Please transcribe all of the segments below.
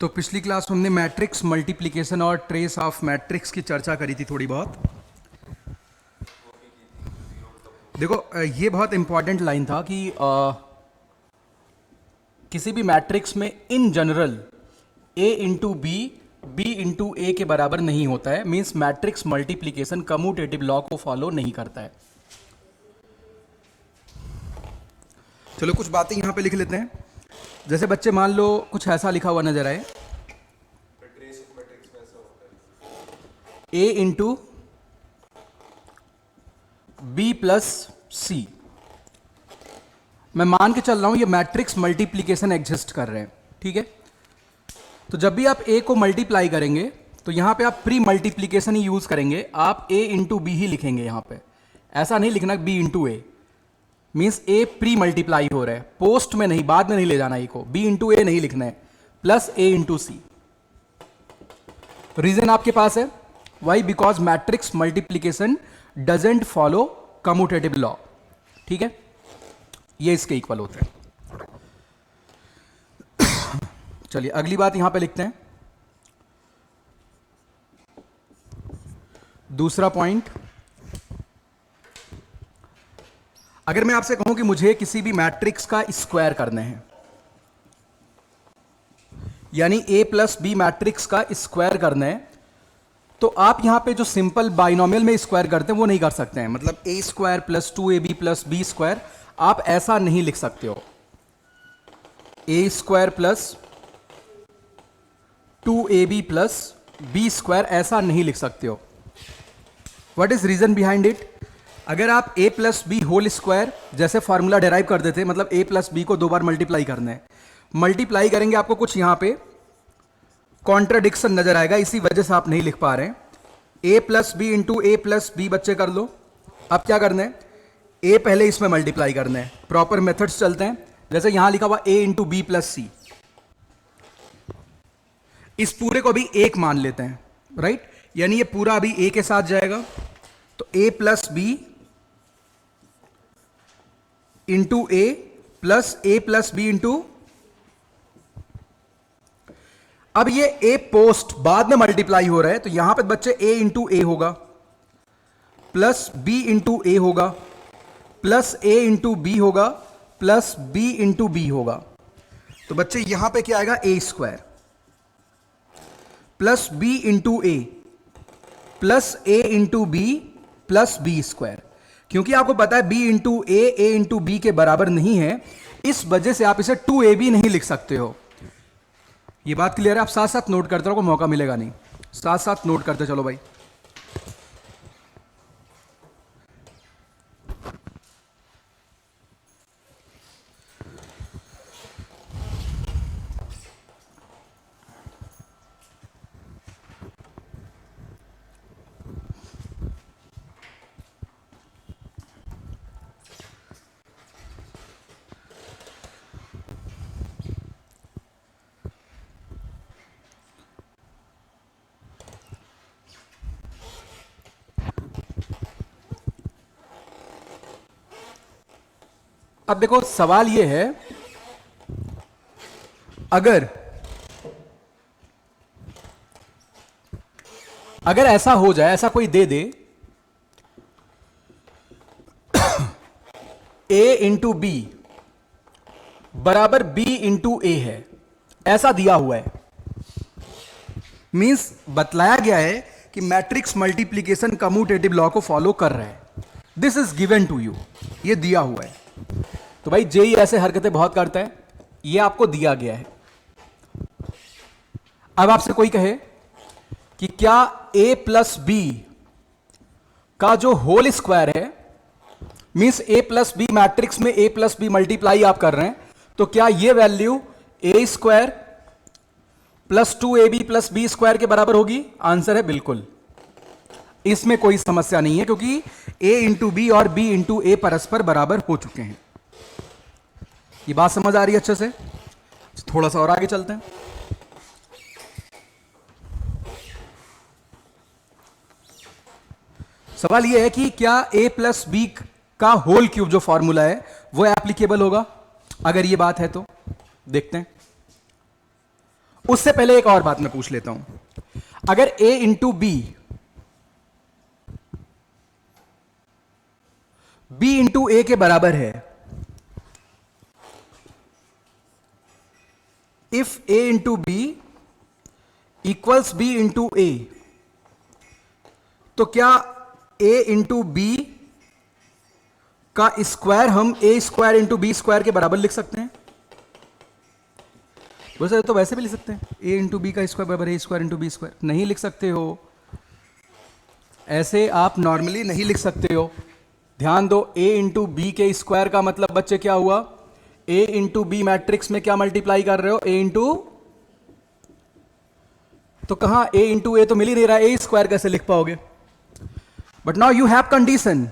तो पिछली क्लास में हमने मैट्रिक्स मल्टीप्लिकेशन और ट्रेस ऑफ मैट्रिक्स की चर्चा करी थी थोड़ी बहुत। देखो ये बहुत इंपॉर्टेंट लाइन था कि किसी भी मैट्रिक्स में in general a into B B into A के बराबर नहीं होता है। Means matrix multiplication commutative law को फॉलो नहीं करता है। चलो कुछ बातें यहां पे लिख लेते हैं। जैसे बच्चे मान लो कुछ ऐसा लिखा हुआ नजर आए, a इंटू बी प्लस सी। मैं मान के चल रहा हूं ये मैट्रिक्स मल्टीप्लिकेशन एग्जिस्ट कर रहे हैं, ठीक है। तो जब भी आप a को मल्टीप्लाई करेंगे तो यहां पे आप प्री मल्टीप्लिकेशन ही यूज करेंगे। आप a इंटू बी ही लिखेंगे यहां पे, ऐसा नहीं लिखना b into A. Means a pre multiply हो रहा है, पोस्ट में नहीं, बाद में नहीं ले जाना। a को b इंटू ए नहीं लिखना है, plus a into C. Reason आपके पास है, why? Because matrix multiplication doesn't follow commutative law, ठीक है। ये इसके इक्वल होते हैं। चलिए अगली बात यहां पे लिखते हैं। दूसरा पॉइंट, अगर मैं आपसे कहूं कि मुझे किसी भी मैट्रिक्स का स्क्वायर करना है, यानी a प्लस बी मैट्रिक्स का स्क्वायर करना है, तो आप यहां पे जो सिंपल बाइनोमियल में स्क्वायर करते हैं वो नहीं कर सकते हैं। मतलब a square plus 2ab plus B square, आप ऐसा नहीं लिख सकते हो। a square plus 2ab plus B square ऐसा नहीं लिख सकते हो। What is reason behind it? अगर आप a plus B whole square जैसे फॉर्मूला डेराइव कर देते, मतलब a प्लस बी को 2 बार मल्टीप्लाई करना है, मल्टीप्लाई करेंगे आपको कुछ यहां पे कॉन्ट्राडिक्शन नजर आएगा, इसी वजह से आप नहीं लिख पा रहे हैं। a plus B into A plus B बच्चे कर लो। अब क्या करना है, a पहले इसमें मल्टीप्लाई करना है। प्रॉपर मेथड्स चलते हैं, जैसे यहां लिखा हुआ a इंटू बी प्लस सी। इस पूरे को भी एक मान लेते हैं, राइट? यानी ये पूरा अभी a के साथ जाएगा, तो a plus B into A plus B into, अब ये a पोस्ट बाद में मल्टीप्लाई हो रहा है, तो यहां पे बच्चे a इंटू ए होगा, प्लस b इंटू ए होगा, प्लस a इंटू बी होगा, प्लस b इंटू बी होगा। तो बच्चे यहां पे क्या आएगा, a square plus b into A plus a into B plus B square. क्योंकि आपको पता है b into A into B के बराबर नहीं है, इस वजह से आप इसे 2ab नहीं लिख सकते हो। ये बात क्लियर है? आप साथ साथ नोट करते रहो, मौका मिलेगा नहीं, साथ साथ नोट करते चलो भाई। अब देखो सवाल यह है, अगर ऐसा हो जाए, ऐसा कोई दे दे a इंटू बी बराबर b इंटू ए है, ऐसा दिया हुआ है। मींस बतलाया गया है कि मैट्रिक्स मल्टीप्लिकेशन कम्यूटेटिव लॉ को फॉलो कर रहा है। This is given to you, ये दिया हुआ है। तो भाई जेई ऐसे हरकतें बहुत करता है, ये आपको दिया गया है। अब आपसे कोई कहे कि क्या a प्लस बी का जो होल स्क्वायर है, means a plus B matrix में a प्लस बी मल्टीप्लाई आप कर रहे हैं, तो क्या ये value a square plus 2ab plus B square के बराबर होगी? आंसर है बिल्कुल। इसमें कोई समस्या नहीं है, क्योंकि a इंटू बी और b इंटू ए परस्पर बराबर हो चुके हैं। ये बात समझ आ रही है अच्छे से? थोड़ा सा और आगे चलते हैं। सवाल यह है कि क्या a प्लस बी का होल क्यूब जो फॉर्मूला है वो एप्लीकेबल होगा? अगर ये बात है तो देखते हैं। उससे पहले एक और बात मैं पूछ लेता हूं, अगर a into b into A के बराबर है, if a into B equals b into A, तो क्या a इंटू बी का स्क्वायर हम a square into B square के बराबर लिख सकते हैं? वैसे तो वैसे भी लिख सकते हैं, a इंटू बी का स्क्वायर बराबर a square into B square. नहीं लिख सकते हो, ऐसे आप नॉर्मली नहीं लिख सकते हो। ध्यान दो, a इंटू बी के स्क्वायर का मतलब बच्चे क्या हुआ? a इंटू बी मैट्रिक्स में क्या मल्टीप्लाई कर रहे हो? a इंटू, तो कहां a इंटू ए तो मिल ही नहीं रहा, a स्क्वायर कैसे लिख पाओगे? But now you have condition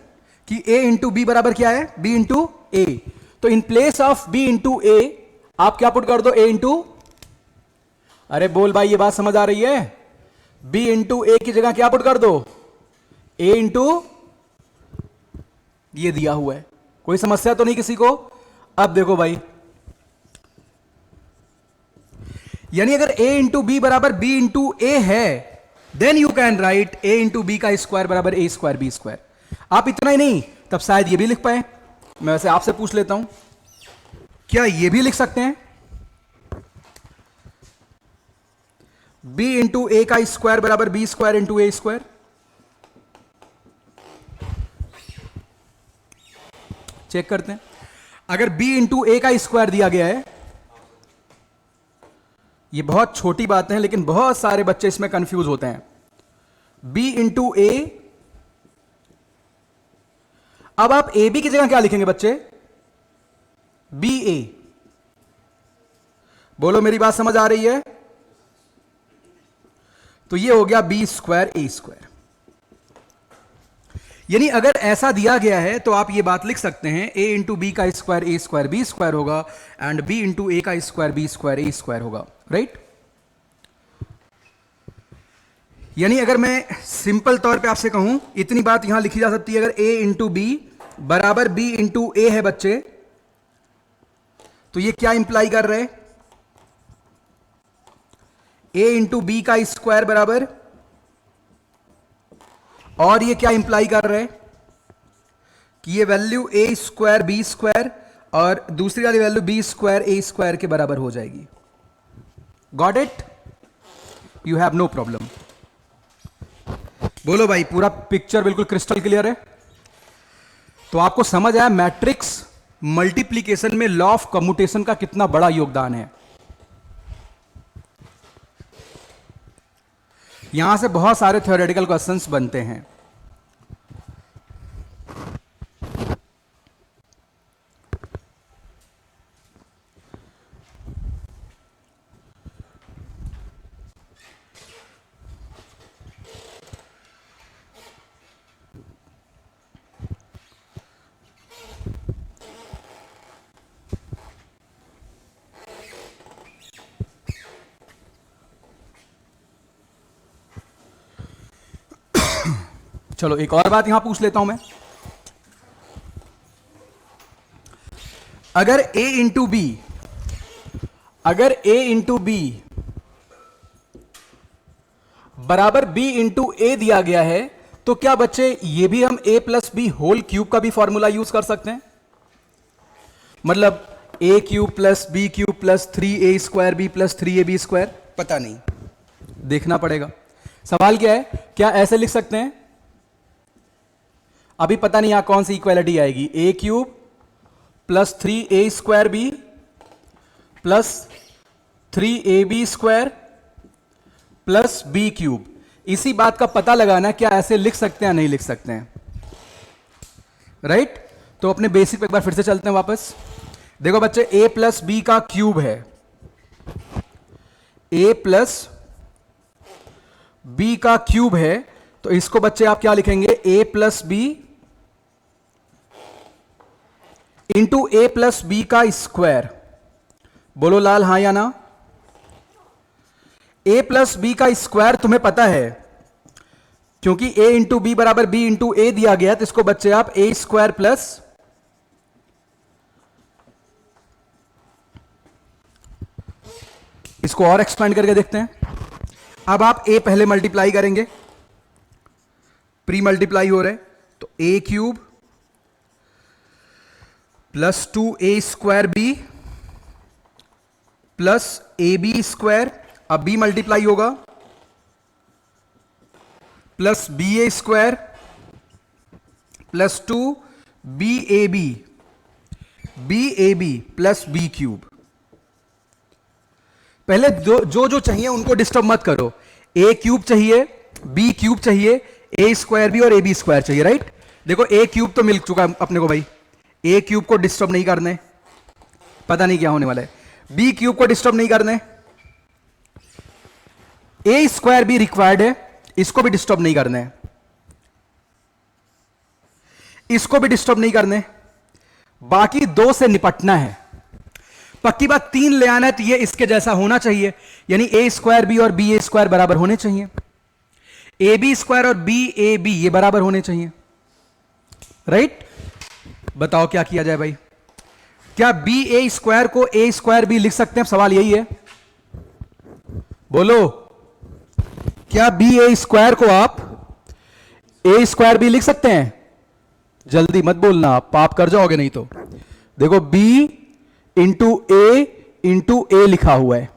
कि a इंटू बी बराबर क्या है? b into A. तो in place of b into A आप क्या पुट कर दो? a इंटू, अरे बोल भाई, ये बात समझ आ रही है? b इंटू ए की जगह क्या पुट कर दो? a इंटू, ये दिया हुआ है, कोई समस्या तो नहीं किसी को? अब देखो भाई, यानी अगर a इंटू बी बराबर b इंटू ए है, then you can write a into B का स्क्वायर बराबर a स्क्वायर बी स्क्वायर। आप इतना ही नहीं, तब शायद ये भी लिख पाए। मैं वैसे आपसे पूछ लेता हूं, क्या ये भी लिख सकते हैं? b इंटू ए का स्क्वायर बराबर b square into A square. Check करते हैं। अगर b इंटू ए का स्क्वायर दिया गया है, ये बहुत छोटी बातें हैं लेकिन बहुत सारे बच्चे इसमें कंफ्यूज होते हैं। b इंटू ए, अब आप ए बी की जगह क्या लिखेंगे बच्चे? बी ए। बोलो मेरी बात समझ आ रही है? तो ये हो गया बी स्क्वायर ए स्क्वायर। यानी अगर ऐसा दिया गया है तो आप ये बात लिख सकते हैं, a इंटू बी का square A square B square होगा एंड b इंटू ए का square B square A square होगा, राइट? यानी अगर मैं सिंपल तौर पे आपसे कहूं, इतनी बात यहां लिखी जा सकती है, अगर a इंटू बी बराबर b इंटू ए है बच्चे, तो ये क्या इंप्लाई कर रहे हैं? a इंटू बी का स्क्वायर बराबर, और ये क्या इंप्लाई कर रहे हैं कि ये value a square B square और दूसरी वाली value b square A square के बराबर हो जाएगी। Got it? You have no problem. बोलो भाई, पूरा पिक्चर बिल्कुल क्रिस्टल क्लियर है? तो आपको समझ आया मैट्रिक्स मल्टीप्लीकेशन में लॉ ऑफ कम्यूटेशन का कितना बड़ा योगदान है। यहां से बहुत सारे थ्योरेटिकल क्वेश्चंस बनते हैं। चलो एक और बात यहां पूछ लेता हूं मैं, अगर a इंटू बी, अगर a इंटू बी बराबर b इंटू ए दिया गया है, तो क्या बच्चे ये भी हम a plus B whole cube का भी फॉर्मूला यूज कर सकते हैं? मतलब a cube plus B cube plus 3a square B plus 3ab square? पता नहीं, देखना पड़ेगा। सवाल क्या है, क्या ऐसे लिख सकते हैं? अभी पता नहीं यहां कौन सी इक्वालिटी आएगी, a cube plus 3a square B plus 3ab square plus B cube. इसी बात का पता लगाना क्या ऐसे लिख सकते हैं या नहीं लिख सकते हैं, राइट? तो अपने बेसिक पे एक बार फिर से चलते हैं वापस। देखो बच्चे, a प्लस बी का क्यूब है, a प्लस बी का क्यूब है, तो इसको बच्चे आप क्या लिखेंगे? a plus B into A plus B का स्क्वायर। बोलो लाल, हां या ना? a प्लस बी का स्क्वायर तुम्हें पता है, क्योंकि a इंटू बी बराबर b इंटू ए दिया गया, तो इसको बच्चे आप a स्क्वायर प्लस, इसको और एक्सपेंड करके देखते हैं। अब आप a पहले मल्टीप्लाई करेंगे, प्री मल्टीप्लाई हो रहा है, तो a cube plus 2a² b plus ab², अब b मल्टीप्लाई होगा, plus ba² plus 2bab plus b cube. पहले जो चाहिए उनको डिस्टर्ब मत करो। a क्यूब चाहिए, b क्यूब चाहिए, a² और ab² चाहिए, राइट। देखो a क्यूब तो मिल चुका है अपने को भाई, a क्यूब को डिस्टर्ब नहीं करने, पता नहीं क्या होने वाला है। b क्यूब को डिस्टर्ब नहीं करने, a² भी रिक्वायर्ड है, इसको भी डिस्टर्ब नहीं करने, इसको भी डिस्टर्ब नहीं करने, बाकी दो से निपटना है। पक्की बात, 3 ले आना है तो ये इसके जैसा होना चाहिए, यानी a² b और ba² बराबर होने चाहिए, ab² और bab ये बराबर होने चाहिए, राइट। बताओ क्या किया जाए भाई, क्या ba² को a² b लिख सकते हैं? सवाल यही है, बोलो, क्या ba² को आप a² b लिख सकते हैं? जल्दी मत बोलना, आप पाप कर जाओगे नहीं तो। देखो b इंटू a लिखा हुआ है,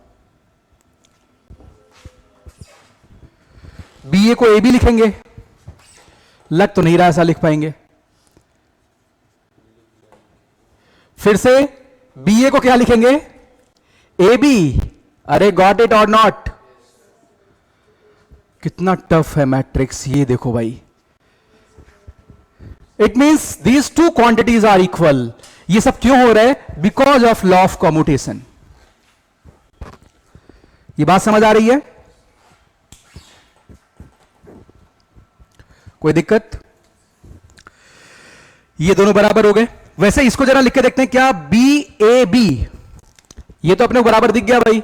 ba को a भी लिखेंगे, लग तो नहीं रहा ऐसा लिख पाएंगे। फिर से ba को क्या लिखेंगे? ab। अरे गॉट इट और नॉट? कितना टफ है मैट्रिक्स, ये देखो भाई। It means these two quantities are equal. ये सब क्यों हो रहा है? Because of law of commutation. ये बात समझ आ रही है? कोई दिक्कत? ये दोनों बराबर हो गए। वैसे इसको जरा लिख के देखते हैं, क्या BAB, ये तो अपने को बराबर दिख गया भाई।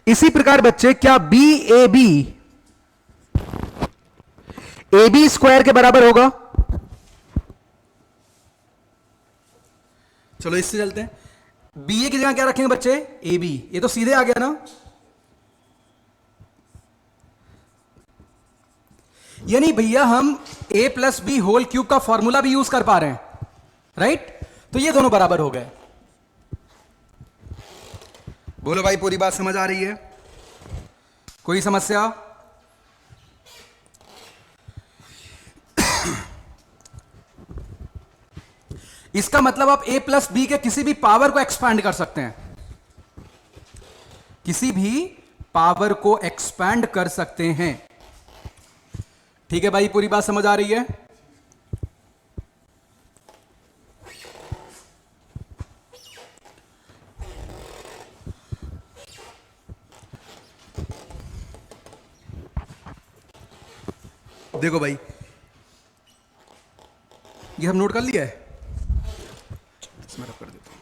इसी प्रकार बच्चे, क्या BAB AB² के बराबर होगा? चलो इससे चलते हैं। BA की जगह क्या रखेंगे बच्चे? AB। ये तो सीधे आ गया ना, यानी भैया हम a plus B whole cube का फॉर्मूला भी यूज कर पा रहे हैं, राइट। तो ये दोनों बराबर हो गए। बोलो भाई, पूरी बात समझ आ रही है? कोई समस्या? इसका मतलब आप a प्लस बी के किसी भी पावर को एक्सपैंड कर सकते हैं, किसी भी पावर को एक्सपैंड कर सकते हैं। ठीक है भाई, पूरी बात समझ आ रही है? देखो भाई, ये हम नोट कर लिया है, इसमें रख कर देता हूं।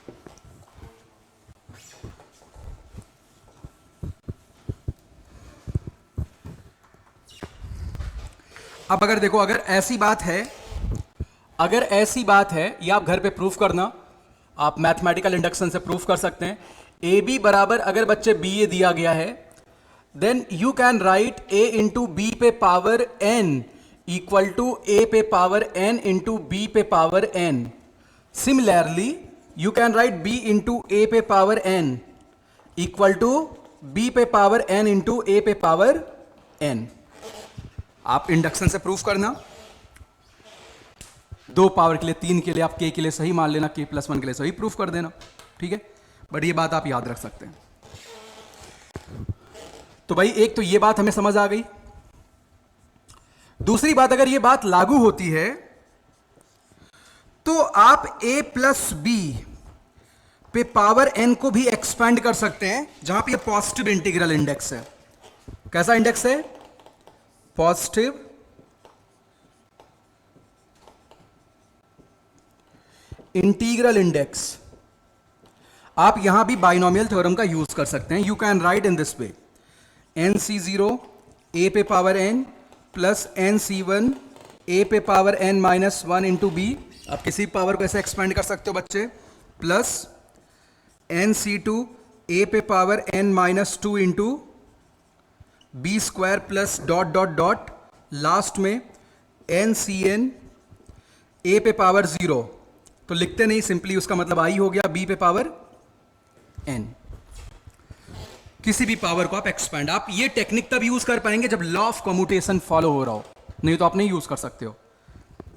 अब अगर देखो, अगर ऐसी बात है, ये आप घर पे प्रूफ करना, आप मैथमेटिकल इंडक्शन से प्रूफ कर सकते हैं। ए बी बराबर, अगर बच्चे बी ए दिया गया है, then you can write a into B पे power n equal to a पे पावर n इंटू बी पे power n। Similarly you can write b into a पे power n equal to b पे power n into a पे power n। आप induction से proof करना, 2 power के लिए, 3 के लिए, आप k के लिए सही मान लेना, k+1 के लिए सही प्रूफ कर देना, ठीक है। बट ये बात आप याद रख सकते हैं। तो भाई एक तो ये बात हमें समझ आ गई। दूसरी बात, अगर ये बात लागू होती है तो आप a प्लस बी पे पावर n को भी एक्सपेंड कर सकते हैं, जहां पे पॉजिटिव इंटीग्रल इंडेक्स है। कैसा इंडेक्स है? Positive integral index. आप यहां भी बाइनोमियल थ्योरम का यूज कर सकते हैं। You can write in this way, nc0 a पे power n plus nc1 a पे power n minus 1 into B. आप किसी पावर को ऐसे एक्सपेंड कर सकते हो बच्चे, प्लस nc2 ए पे power n minus 2 into B square plus dot dot dot last में एन सी एन ए पे पावर 0, तो लिखते नहीं, सिंपली उसका मतलब आई हो गया बी पे पावर n। किसी भी पावर को आप एक्सपेंड, आप ये टेक्निक तब यूज कर पाएंगे जब लॉ ऑफ कम्यूटेशन फॉलो हो रहा हो, नहीं तो आप नहीं यूज कर सकते हो।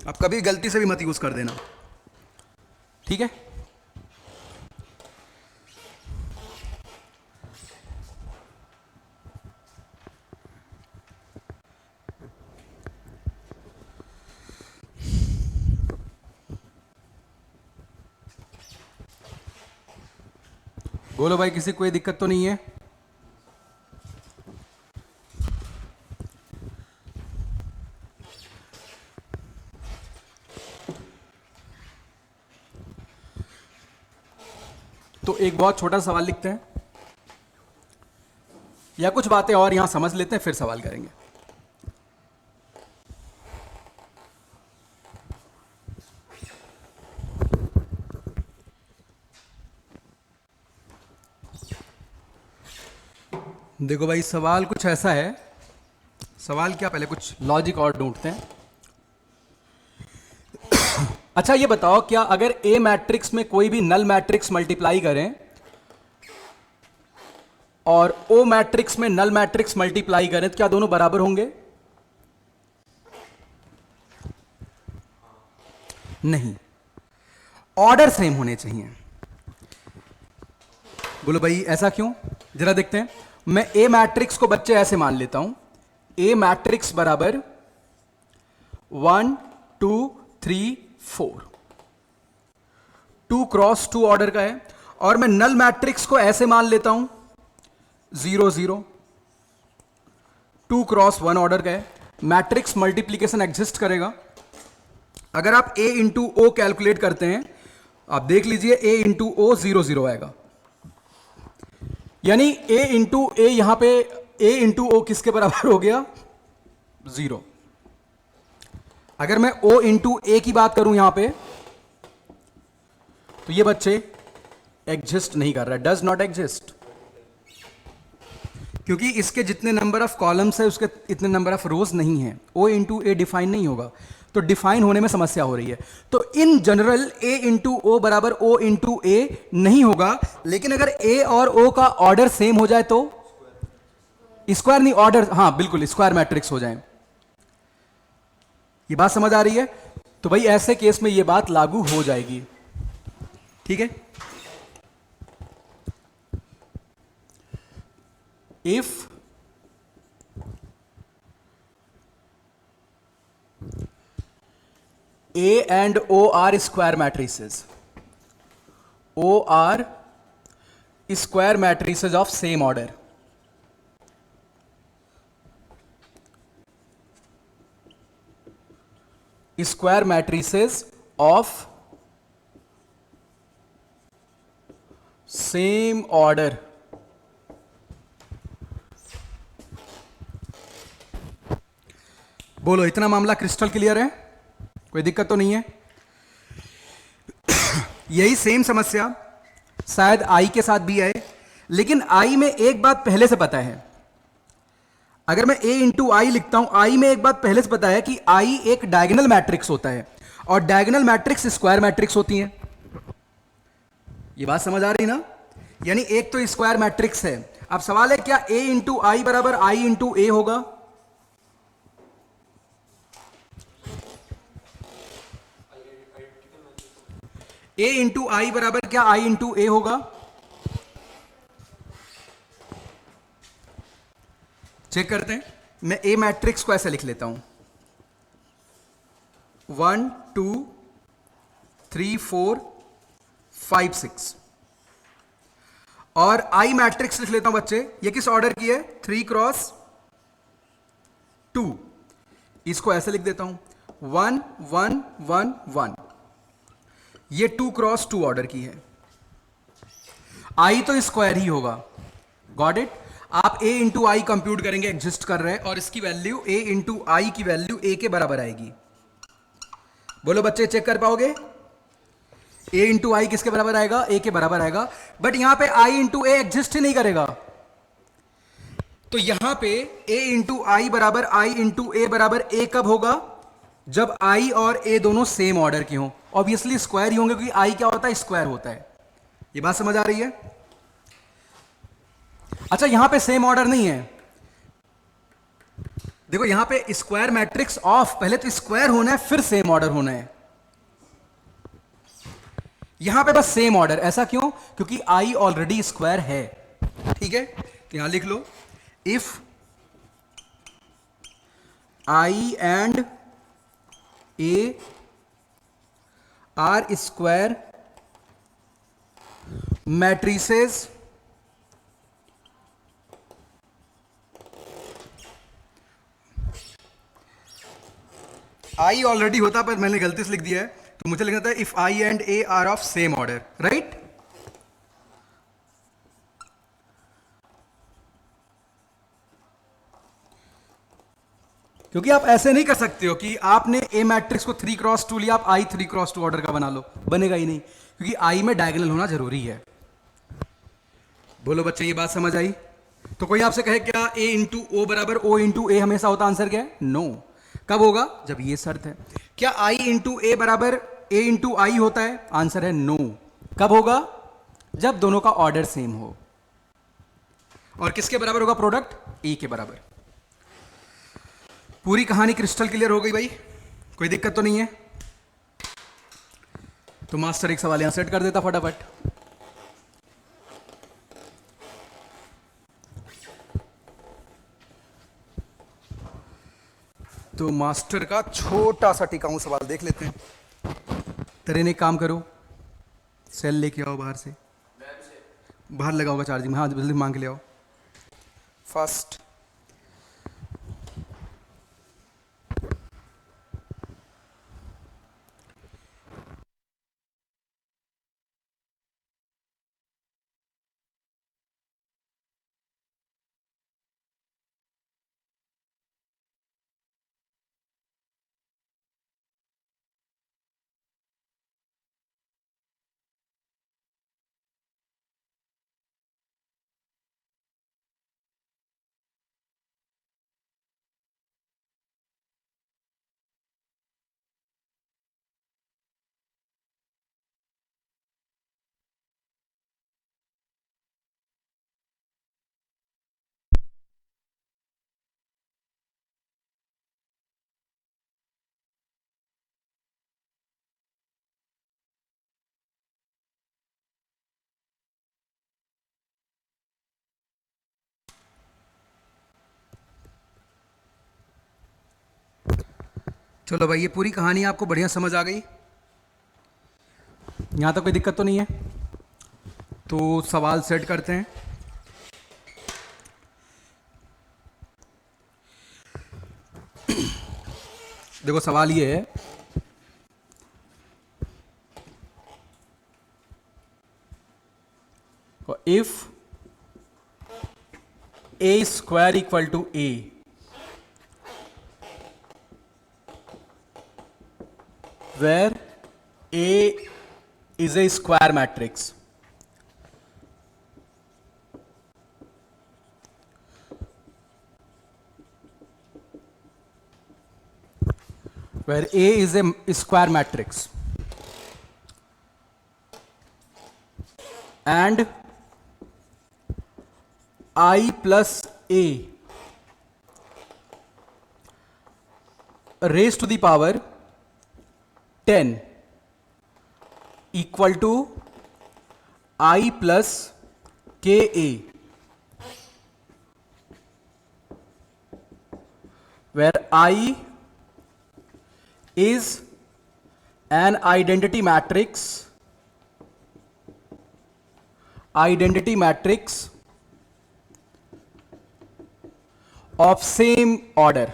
आप कभी गलती से भी मत यूज कर देना, ठीक है। बोलो भाई, किसी कोई दिक्कत तो नहीं है? तो एक बहुत छोटा सवाल लिखते हैं, या कुछ बातें और यहां समझ लेते हैं, फिर सवाल करेंगे। देखो भाई, सवाल कुछ ऐसा है। सवाल क्या, पहले कुछ लॉजिक और ढूंढते हैं। अच्छा ये बताओ, क्या अगर ए मैट्रिक्स में कोई भी नल मैट्रिक्स मल्टीप्लाई करें और ओ मैट्रिक्स में नल मैट्रिक्स मल्टीप्लाई करें तो क्या दोनों बराबर होंगे? नहीं, ऑर्डर सेम होने चाहिए। बोलो भाई ऐसा क्यों, जरा देखते हैं। मैं ए मैट्रिक्स को बच्चे ऐसे मान लेता हूं, ए मैट्रिक्स बराबर 1 2 3 4, 2 क्रॉस 2 ऑर्डर का है। और मैं नल मैट्रिक्स को ऐसे मान लेता हूं 0 0, 2 क्रॉस 1 ऑर्डर का है। मैट्रिक्स मल्टीप्लीकेशन एग्जिस्ट करेगा। अगर आप ए इंटू ओ कैलकुलेट करते हैं, आप देख लीजिए ए इंटू ओ 0 0 आएगा, यानी ए इंटू ए, यहां पे ए इंटू ओ किसके बराबर हो गया? 0। अगर मैं ओ इंटू ए की बात करूं यहां पे, तो ये बच्चे एग्जिस्ट नहीं कर रहा, डज नॉट एग्जिस्ट, क्योंकि इसके जितने नंबर ऑफ कॉलम्स है उसके इतने नंबर ऑफ रोज नहीं है। ओ इंटू ए डिफाइन नहीं होगा, तो डिफाइन होने में समस्या हो रही है। तो in general A into O बराबर ओ इंटू ए नहीं होगा, लेकिन अगर ए और ओ का ऑर्डर सेम हो जाए तो स्क्वायर नहीं, ऑर्डर, हां बिल्कुल, स्क्वायर मैट्रिक्स हो जाए। ये बात समझ आ रही है? तो भाई ऐसे केस में ये बात लागू हो जाएगी, ठीक है। If A and O are square matrices, O are square matrices of same order, square matrices of same order, बोलो इतना मामला क्रिस्टल क्लियर है? कोई दिक्कत तो नहीं है? यही सेम समस्या शायद आई के साथ भी आए, लेकिन आई में एक बात पहले से पता है। अगर मैं ए इंटू आई लिखता हूं, आई में एक बात पहले से पता है कि आई एक डायगोनल मैट्रिक्स होता है, और डायगोनल मैट्रिक्स स्क्वायर मैट्रिक्स होती हैं। ये बात समझ आ रही ना? यानी एक तो स्क्वायर मैट्रिक्स है। अब सवाल है क्या ए इंटू आई बराबर आई इंटू ए होगा? ए इंटू आई बराबर क्या आई इंटू ए होगा? चेक करते हैं। मैं ए मैट्रिक्स को ऐसे लिख लेता हूं 1 2 3 4 5 6, और आई मैट्रिक्स लिख लेता हूं बच्चे। ये किस ऑर्डर की है? 3 क्रॉस 2। इसको ऐसे लिख देता हूं 1 1 1 1। ये 2 क्रॉस 2 ऑर्डर की है। आई तो स्क्वायर ही होगा, गॉट इट। आप ए इंटू आई कंप्यूट करेंगे, एग्जिस्ट कर रहे हैं, और इसकी वैल्यू ए इंटू आई की वैल्यू ए के बराबर आएगी। बोलो बच्चे, चेक कर पाओगे? ए इंटू आई किसके बराबर आएगा? ए के बराबर आएगा। बट यहां पे आई इंटू ए एग्जिस्ट ही नहीं करेगा। तो यहां पे ए इंटू आई बराबर आई इंटू ए बराबर ए कब होगा? जब आई और ए दोनों सेम ऑर्डर के हों। ऑब्वियसली स्क्वायर ही होंगे, क्योंकि आई क्या होता है? स्क्वायर होता है। ये बात समझ आ रही है? अच्छा, यहां पे सेम ऑर्डर नहीं है। देखो यहां पे स्क्वायर मैट्रिक्स ऑफ, पहले तो स्क्वायर होना है फिर सेम ऑर्डर होना है। यहां पे बस सेम ऑर्डर। ऐसा क्यों? क्योंकि आई ऑलरेडी स्क्वायर है। ठीक है, तो यहां लिख लो, if I and A are square matrices I already होता, पर मैंने गलती से लिख दिया है, तो मुझे लिखना था if I and A are of same order, right? क्योंकि आप ऐसे नहीं कर सकते हो कि आपने ए मैट्रिक्स को 3x2 लिया, आप आई 3x2 ऑर्डर का बना लो, बनेगा ही नहीं, क्योंकि आई में डायगोनल होना जरूरी है। बोलो बच्चे, ये बात समझ आई? तो कोई आपसे कहे क्या ए इंटू ओ बराबर ओ इंटू ए हमेशा होता? आंसर क्या है? नो। कब होगा? जब ये शर्त है। क्या आई इंटू ए बराबर ए इंटू आई होता है? आंसर है नो। कब होगा? जब दोनों का ऑर्डर सेम हो। और किसके बराबर होगा प्रोडक्ट? ए के बराबर। पूरी कहानी क्रिस्टल क्लियर हो गई भाई? कोई दिक्कत तो नहीं है? तो मास्टर एक सवाल यहां सेट कर देता फटाफट। तो मास्टर का छोटा सा टिकाऊ सवाल देख लेते हैं। तेरे ने एक काम करो, सेल लेके आओ बाहर से, बाहर लगा होगा चार्जिंग में। हाँ, जल्दी मांग के ले आओ फर्स्ट। चलो भाई, ये पूरी कहानी आपको बढ़िया समझ आ गई? यहां तक कोई दिक्कत तो नहीं है? तो सवाल सेट करते हैं। देखो सवाल ये है, if A square equal to A, where A is a square matrix, where A is a square matrix and I plus A raised to the power 10 equal to I plus Ka, where I is an identity matrix of same order.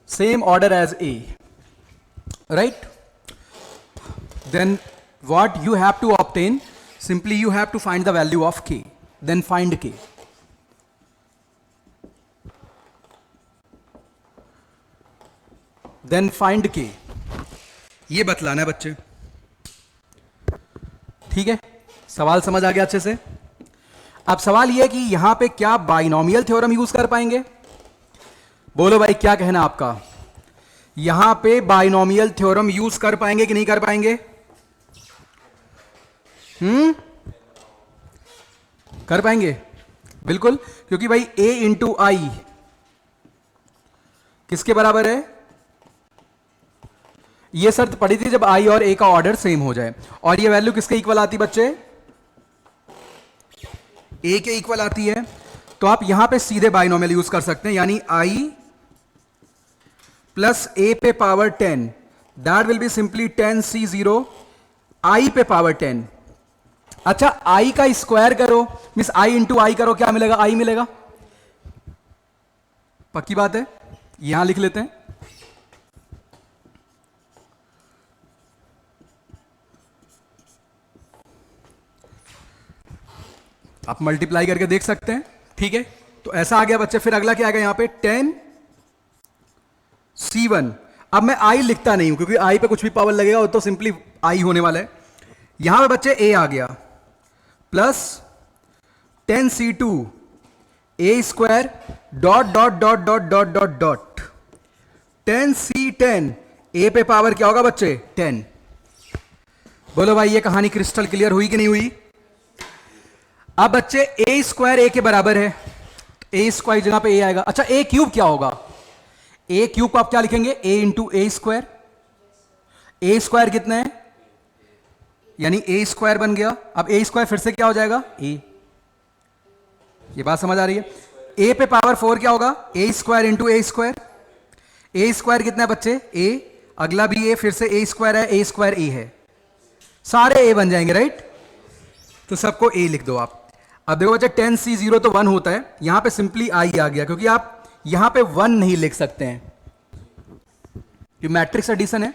Same order as A, right? Then what you have to obtain, simply you have to find the value of K, then find K. Then find K, ये बतलाना है बच्चे। ठीक है, सवाल समझ आ गया अच्छे से। अब सवाल यह है कि यहां पे क्या बाइनोमियल थ्योरम यूज कर पाएंगे? बोलो भाई, क्या कहना आपका? यहां पे बाइनोमियल थ्योरम यूज कर पाएंगे कि नहीं कर पाएंगे? कर पाएंगे बिल्कुल, क्योंकि भाई a इंटू आई किसके बराबर है? यह शर्त पड़ी थी जब i और a का ऑर्डर सेम हो जाए। और ये वैल्यू किसके इक्वल आती बच्चे? a के इक्वल आती है। तो आप यहां पे सीधे बाइनोमियल यूज कर सकते हैं, यानी i प्लस a पे power 10, that will be simply 10c0 i पे पावर 10। अच्छा, i का स्क्वायर करो, मींस i इंटू आई करो, क्या मिलेगा? i मिलेगा। पक्की बात है, यहां लिख लेते हैं। आप मल्टीप्लाई करके देख सकते हैं। ठीक है, तो ऐसा आ गया बच्चे। फिर अगला क्या आ गया यहां पे? 10c1। अब मैं i लिखता नहीं हूं, क्योंकि i पे कुछ भी पावर लगेगा वो तो सिंपली i होने वाला है। यहां पे बच्चे a आ गया, plus 10c2 a square dot dot dot dot dot dot dot 10c10 a पे पावर क्या होगा बच्चे? 10। बोलो भाई, ये कहानी क्रिस्टल क्लियर हुई कि नहीं हुई? अब बच्चे a स्क्वायर a के बराबर है, a स्क्वायर जगह पे a आएगा। अच्छा, a क्यूब क्या होगा? a क्यूब को आप क्या लिखेंगे? a into a square. a square कितना है? यानी a स्क्वायर बन गया। अब a स्क्वायर फिर से क्या हो जाएगा? a। ये बात समझ आ रही है? a पे पावर 4 क्या होगा? a square into a square. a square कितना है बच्चे? a। अगला भी a, फिर से a स्क्वायर है, a स्क्वायर a है, सारे a बन जाएंगे, राइट? तो सबको a लिख दो आप। अब देखो बच्चे, 10c0 तो 1 होता है, यहां पे सिंपली i आ गया, क्योंकि आप यहां पे 1 नहीं लिख सकते हैं, ये मैट्रिक्स एडिशन है।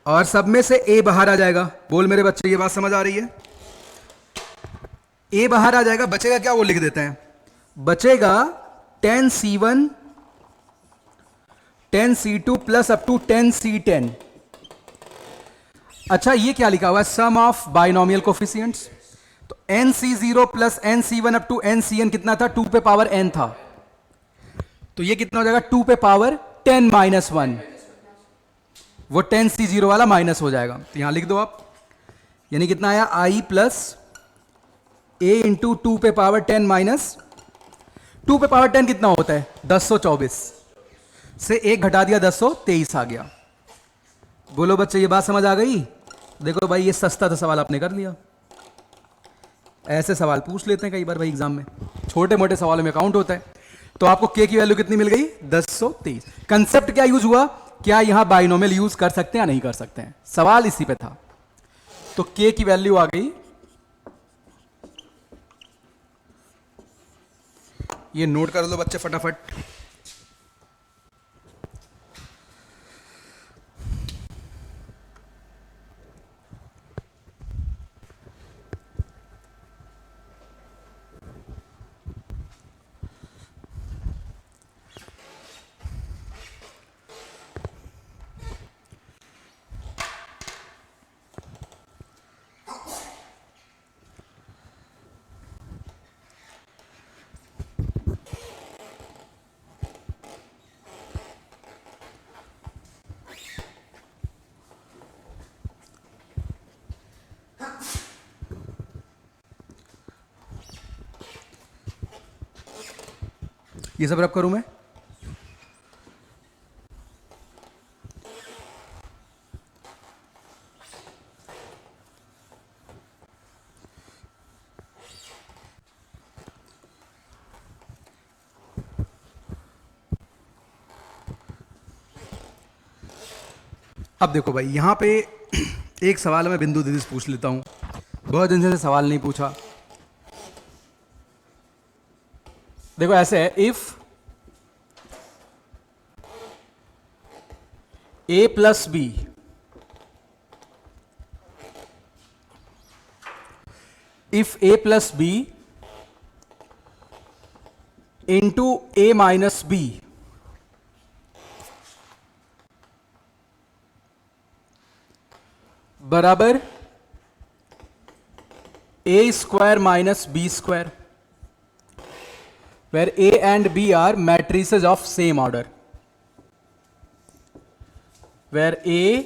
और सब में से a बाहर आ जाएगा। बोल मेरे बच्चे, ये बात समझ आ रही है? a बाहर आ जाएगा, बचेगा क्या? वो लिख देते हैं। बचेगा 10c1 10c2 plus up to 10c10। अच्छा, ये क्या लिखा हुआ है? सम ऑफ बाइनोमियल कोफिशिएंट्स। तो nc0 plus nc1 up to ncn कितना था? 2 पे पावर n था, तो ये कितना हो जाएगा? 2 पे पावर 10 माइनस 1। वो 10c0 वाला माइनस हो जाएगा, तो यहां लिख दो आप। यानी कितना आया? i प्लस a इंटू 2 पे पावर 10 माइनस 2 पे पावर 10 कितना होता है? 1024 से 1 घटा दिया, 1023 आ गया। बोलो बच्चे, ये बात समझ आ गई? देखो भाई, ये सस्ता था सवाल, आपने कर लिया। ऐसे सवाल पूछ लेते हैं कई बार भाई एग्जाम में, छोटे मोटे सवालों में काउंट होता है। तो आपको k की वैल्यू कितनी मिल गई? 1023। कंसेप्ट क्या यूज हुआ? क्या यहां बाइनोमियल यूज कर सकते हैं या नहीं कर सकते हैं? सवाल इसी पे था। तो k की वैल्यू आ गई, ये नोट कर लो बच्चे फटाफट। ये सब रब करूं मैं? अब देखो भाई, यहां पे एक सवाल मैं बिंदु दीदी से पूछ लेता हूं, बहुत दिन से सवाल नहीं पूछा। देखो ऐसे है, if a plus B if a plus b into a minus b बराबर A square minus B square, where A and B are matrices of same order, where A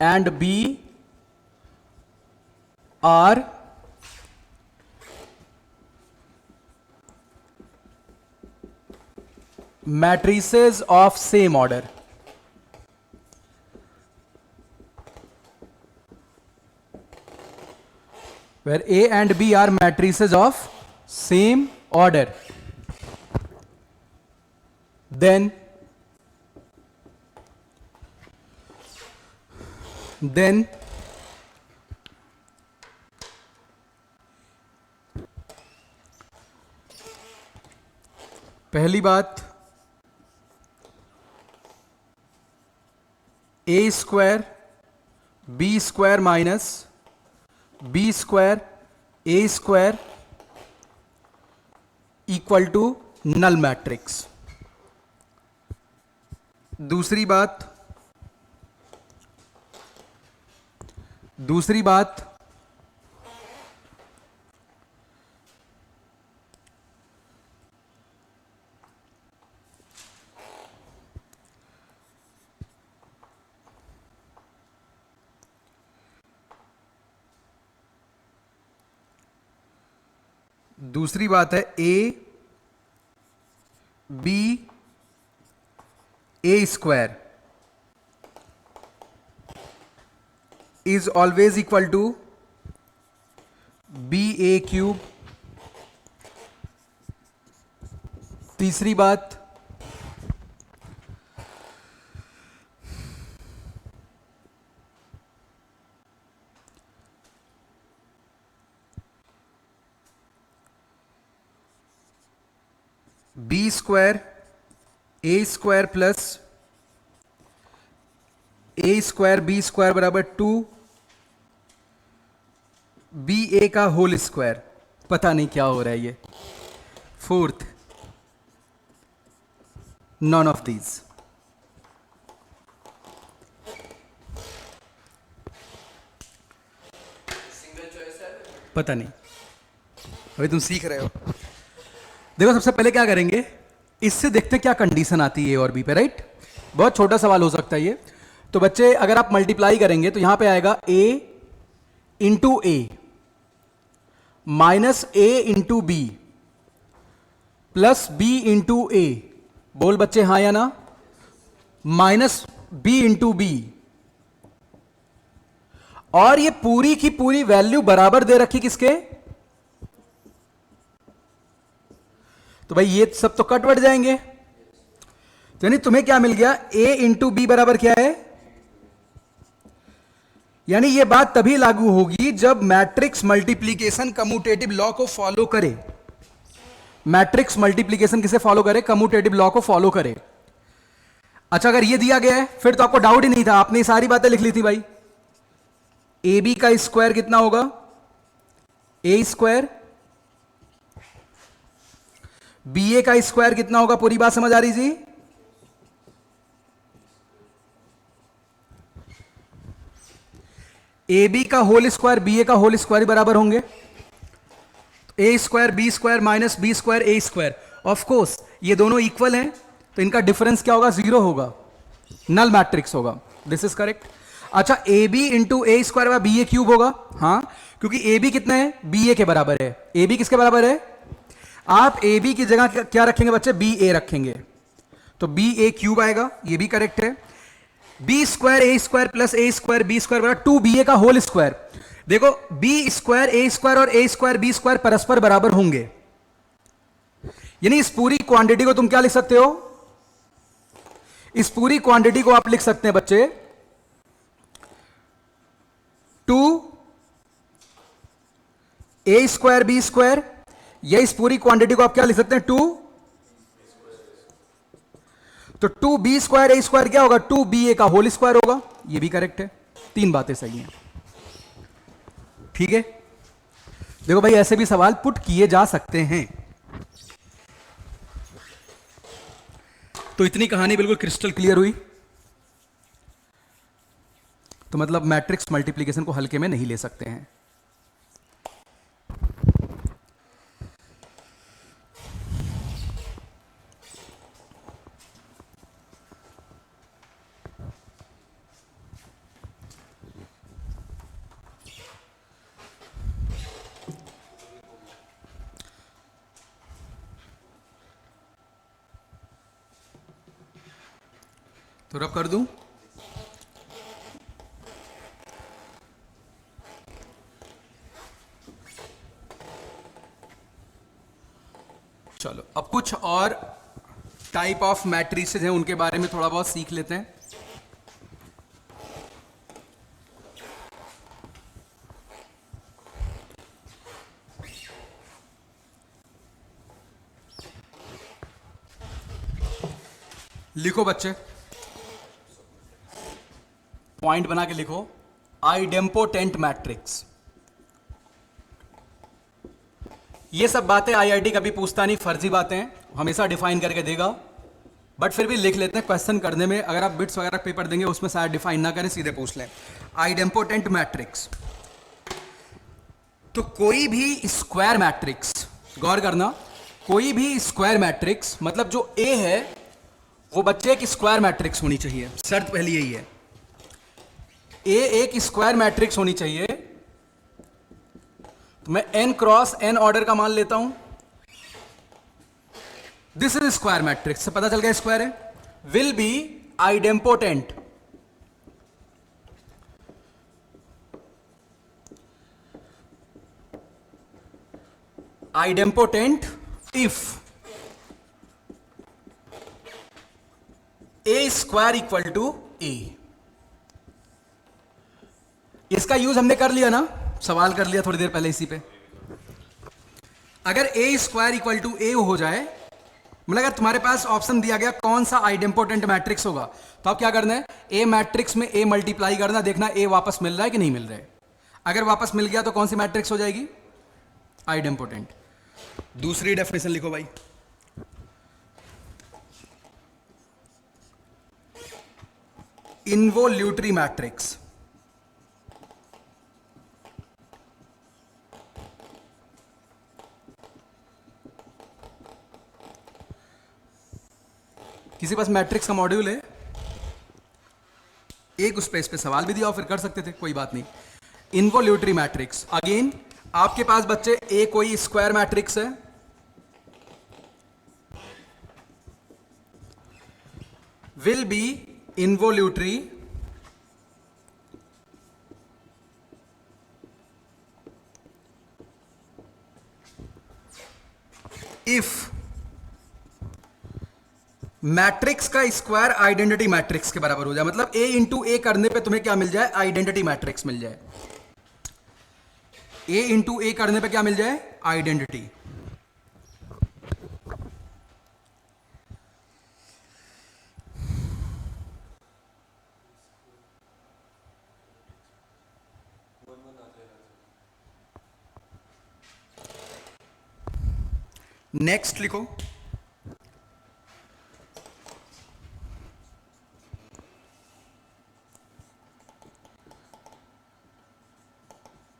and B are matrices of same order. Where A and B are matrices of same order, then पहली बात, A square B square minus B square A square equal to null matrix. दूसरी बात है A B A square is always equal to B A cube. तीसरी बात, B square A square plus A square B square बराबर 2 B A का whole square. पता नहीं क्या हो रहा है ये। Fourth, none of these. पता नहीं, अभी तुम सीख रहे हो। देखो सबसे पहले क्या करेंगे, इससे देखते हैं क्या कंडीशन आती है ए और बी पे, राइट। बहुत छोटा सवाल हो सकता है ये। तो बच्चे अगर आप मल्टीप्लाई करेंगे तो यहां पे आएगा a into A minus A into B plus B into A. बोल बच्चे हाँ या ना। माइनस बी इंटू बी, और ये पूरी की पूरी वैल्यू बराबर दे रखी किसके, तो भाई ये सब तो कट बढ़ जाएंगे। तो यानी तुम्हें क्या मिल गया, a इंटू बी बराबर क्या है, यानी ये बात तभी लागू होगी जब मैट्रिक्स मल्टीप्लीकेशन कम्यूटेटिव लॉ को फॉलो करे। मैट्रिक्स मल्टीप्लीकेशन किसे फॉलो करे, कम्यूटेटिव लॉ को फॉलो करे। अच्छा अगर ये दिया गया है फिर तो आपको डाउट ही नहीं था, आपने ये सारी बातें लिख ली थी भाई। ए बी का स्क्वायर कितना होगा, ए स्क्वायर, बी ए का स्क्वायर कितना होगा, पूरी बात समझ आ रही जी। ए बी का होल स्क्वायर बी ए का होल स्क्वायर बराबर होंगे। A square B square minus B square A square, of course ये दोनों इक्वल हैं तो इनका डिफरेंस क्या होगा, 0 होगा, नल मैट्रिक्स होगा। This is correct. अच्छा A B into A square B A cube होगा, हाँ क्योंकि ए बी कितना है, बी ए के बराबर है। ए बी किसके बराबर है, आप ए बी की जगह क्या रखेंगे बच्चे, बी ए रखेंगे, तो बी ए क्यूब आएगा, ये भी करेक्ट है। B square A square plus A square B square बराबर 2 बी ए का होल स्क्वायर। देखो बी स्क्वायर ए स्क्वायर और ए स्क्वायर बी स्क्वायर परस्पर बराबर होंगे, यानी इस पूरी क्वांटिटी को तुम क्या लिख सकते हो, इस पूरी क्वांटिटी को आप लिख सकते हैं बच्चे 2 ए स्क्वायर बी स्क्वायर, या इस पूरी क्वांटिटी को आप क्या लिख सकते हैं 2, तो 2 बी स्क्वायर ए स्क्वायर क्या होगा, 2 बी ए का होल स्क्वायर होगा, ये भी करेक्ट है। 3 बातें सही हैं, ठीक है। देखो भाई ऐसे भी सवाल पुट किए जा सकते हैं। तो इतनी कहानी बिल्कुल क्रिस्टल क्लियर हुई। तो मतलब मैट्रिक्स मल्टीप्लिकेशन को हल्के में नहीं ले सकते हैं। तो रब कर दूं, चलो अब कुछ और टाइप ऑफ मैट्रिसेस हैं, उनके बारे में थोड़ा बहुत सीख लेते हैं। लिखो बच्चे, पॉइंट बना के लिखो, आइडेम्पोटेंट मैट्रिक्स। ये सब बातें आईआईटी कभी पूछता नहीं, फर्जी बातें हैं, हमेशा डिफाइन करके देगा, बट फिर भी लिख लेते हैं क्वेश्चन करने में। अगर आप बिट्स वगैरह पेपर देंगे उसमें शायद डिफाइन ना करें, सीधे पूछ लें आइडेम्पोटेंट मैट्रिक्स। तो कोई भी स्क्वायर मैट्रिक्स, गौर करना, कोई भी स्क्वायर मैट्रिक्स मतलब जो ए है वो बच्चे एक स्क्वायर मैट्रिक्स होनी चाहिए, शर्त पहली यही है। ए एक स्क्वायर मैट्रिक्स होनी चाहिए। तो मैं n क्रॉस n ऑर्डर का मान लेता हूं, दिस इज स्क्वायर मैट्रिक्स, से पता चल गया स्क्वायर है। Will be idempotent, idempotent if A square equal to A. इसका यूज हमने कर लिया ना, सवाल कर लिया थोड़ी देर पहले इसी पे। अगर ए स्क्वायर इक्वल टू ए हो जाए, मतलब अगर तुम्हारे पास ऑप्शन दिया गया कौन सा आइडेम्पोटेंट मैट्रिक्स होगा, तो आप क्या करना है, ए मैट्रिक्स में ए मल्टीप्लाई करना, देखना ए वापस मिल रहा है कि नहीं मिल रहा है। अगर वापस मिल गया तो कौन सी मैट्रिक्स हो जाएगी, आइडेम्पोटेंट। दूसरी डेफिनेशन लिखो भाई, इन्वोल्यूटरी मैट्रिक्स। किसी पास मैट्रिक्स का मॉड्यूल है, एक उस पे इस पे सवाल भी दिया और फिर कर सकते थे, कोई बात नहीं। इन्वोल्यूटरी मैट्रिक्स, अगेन आपके पास बच्चे ए कोई स्क्वायर मैट्रिक्स है, will B involutory if matrix का स्क्वायर आइडेंटिटी मैट्रिक्स के बराबर हो जाए। मतलब ए इंटू ए करने पे तुम्हें क्या मिल जाए, आइडेंटिटी मैट्रिक्स मिल जाए। ए इंटू ए करने पे क्या मिल जाए, आइडेंटिटी। नेक्स्ट लिखो,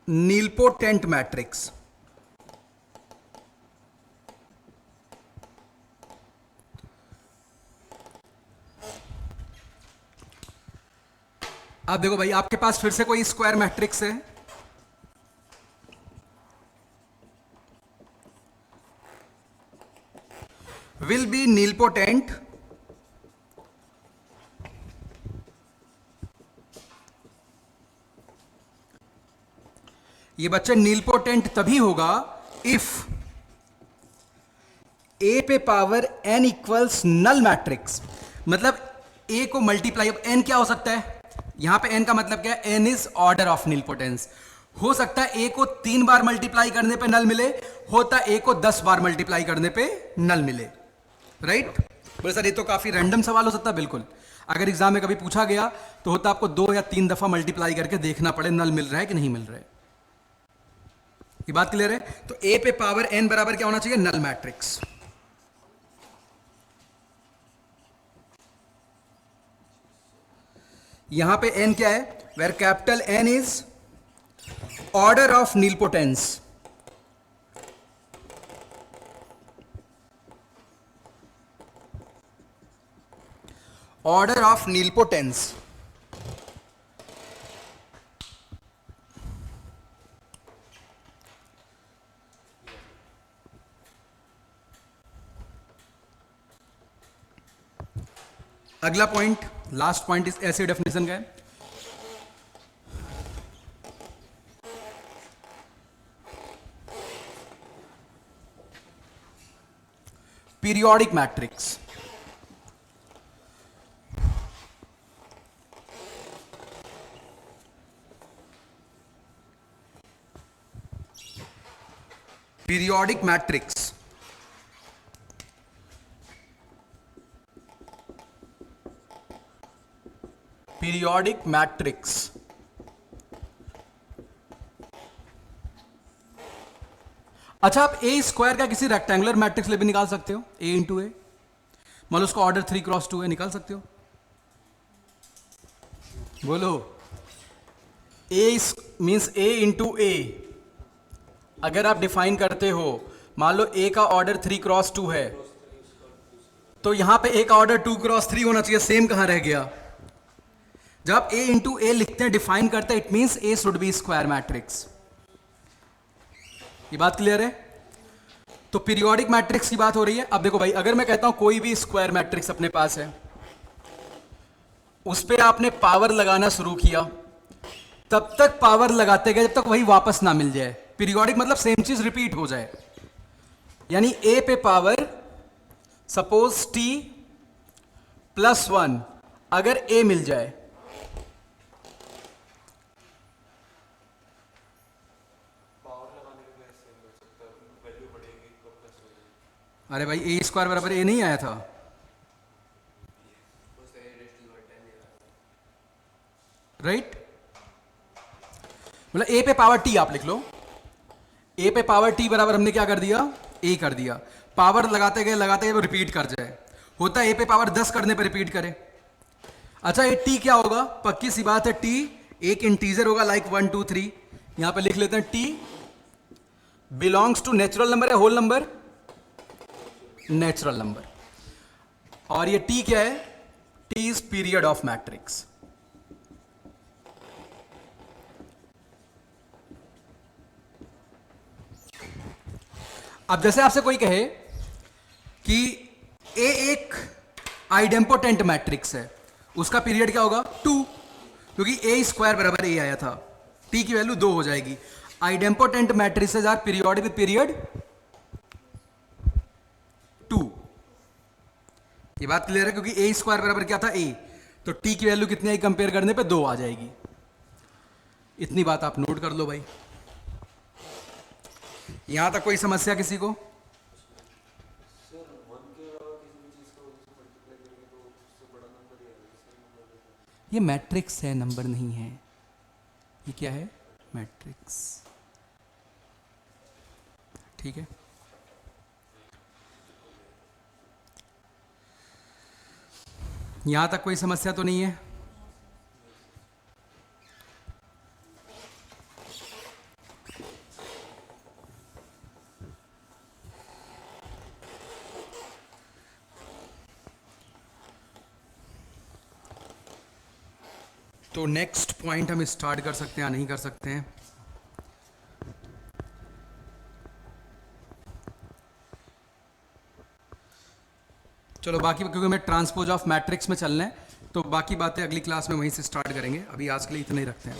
नीलपोटेंट मैट्रिक्स। आप देखो भाई, आपके पास फिर से कोई स्क्वायर मैट्रिक्स है, विल बी नीलपोटेंट ये बच्चे नीलपोटेंट तभी होगा इफ ए पे power n equals null matrix. मतलब ए को मल्टीप्लाई, n क्या हो सकता है, यहां पे n का मतलब क्या है, n इज ऑर्डर ऑफ नीलपोटेंस। हो सकता है ए को 3 बार मल्टीप्लाई करने पे नल मिले, होता है ए को 10 बार मल्टीप्लाई करने पे नल मिले, राइट। बोले सर ये तो काफी रैंडम सवाल हो सकता है, बिल्कुल। अगर एग्जाम में कभी पूछा गया तो होता आपको 2 या 3 दफा मल्टीप्लाई करके देखना पड़े नल मिल रहा है कि नहीं मिल रहा है। ये बात क्लियर है। तो ए पे पावर n बराबर क्या होना चाहिए, नल मैट्रिक्स। यहां पे n क्या है, where capital N is order of nilpotence, order of nilpotence. अगला पॉइंट, लास्ट पॉइंट इस ऐसे डेफिनेशन का है, periodic matrix. Periodic matrix periodic matrix अच्छा, आप ए स्क्वायर का किसी रेक्टेंगुलर मैट्रिक्स ले भी निकाल सकते हो, ए इंटू ए, मान लो उसका ऑर्डर 3x2 है, निकाल सकते हो। बोलो, ए मीन्स ए इंटू ए अगर आप डिफाइन करते हो, मान लो ए का ऑर्डर 3x2 है, तो यहां पे ए का ऑर्डर 2x3 होना चाहिए, सेम कहां रह गया? जब आप ए इंटू ए लिखते हैं, डिफाइन करते हैं, it means A should be square matrix. ये बात क्लियर है? तो पीरियोडिक मैट्रिक्स की बात हो रही है। अब देखो भाई, अगर मैं कहता हूं कोई भी स्क्वायर मैट्रिक्स अपने पास है, उस पर आपने पावर लगाना शुरू किया, तब तक पावर लगाते गए जब तक वही वापस ना मिल जाए। पीरियोडिक मतलब सेम चीज रिपीट हो जाए, यानी ए पे पावर सपोज t +1 अगर ए मिल जाए, अरे भाई ए स्क्वायर बराबर ए नहीं आया था? राइट, मतलब ए पे पावर टी आप लिख लो, ए पे पावर टी बराबर हमने क्या कर दिया? ए कर दिया। पावर लगाते गए वो रिपीट कर जाए, होता है ए पे पावर 10 करने पे रिपीट करे। अच्छा, ये टी क्या होगा? पक्की सी बात है, टी एक इंटीजर होगा, लाइक 1 2 3। यहां पे लिख लेते हैं T belongs to natural number है, होल नंबर, नेचुरल नंबर। और ये टी क्या है? T is period of matrix. अब जैसे आपसे कोई कहे कि ए एक आइडेम्पोटेंट मैट्रिक्स है, उसका पीरियड क्या होगा? 2, क्योंकि ए स्क्वायर बराबर ए आया था, टी की वैल्यू 2 हो जाएगी। Idempotent matrices are periodic with period 2। ये बात क्लियर है? क्योंकि ए स्क्वायर बराबर क्या था? ए, तो टी की वैल्यू कितनी आई कंपेयर करने पे? 2 आ जाएगी। इतनी बात आप नोट कर लो भाई। यहां तक कोई समस्या किसी को? ये मैट्रिक्स है, नंबर नहीं है। ये क्या है? मैट्रिक्स। ठीक है, यहां तक कोई समस्या तो नहीं है? तो नेक्स्ट पॉइंट हम स्टार्ट कर सकते हैं या नहीं कर सकते हैं? चलो बाकी, क्योंकि मैं ट्रांसपोज ऑफ मैट्रिक्स में चलना है, तो बाकी बातें अगली क्लास में वहीं से स्टार्ट करेंगे। अभी आज के लिए इतना ही रखते हैं।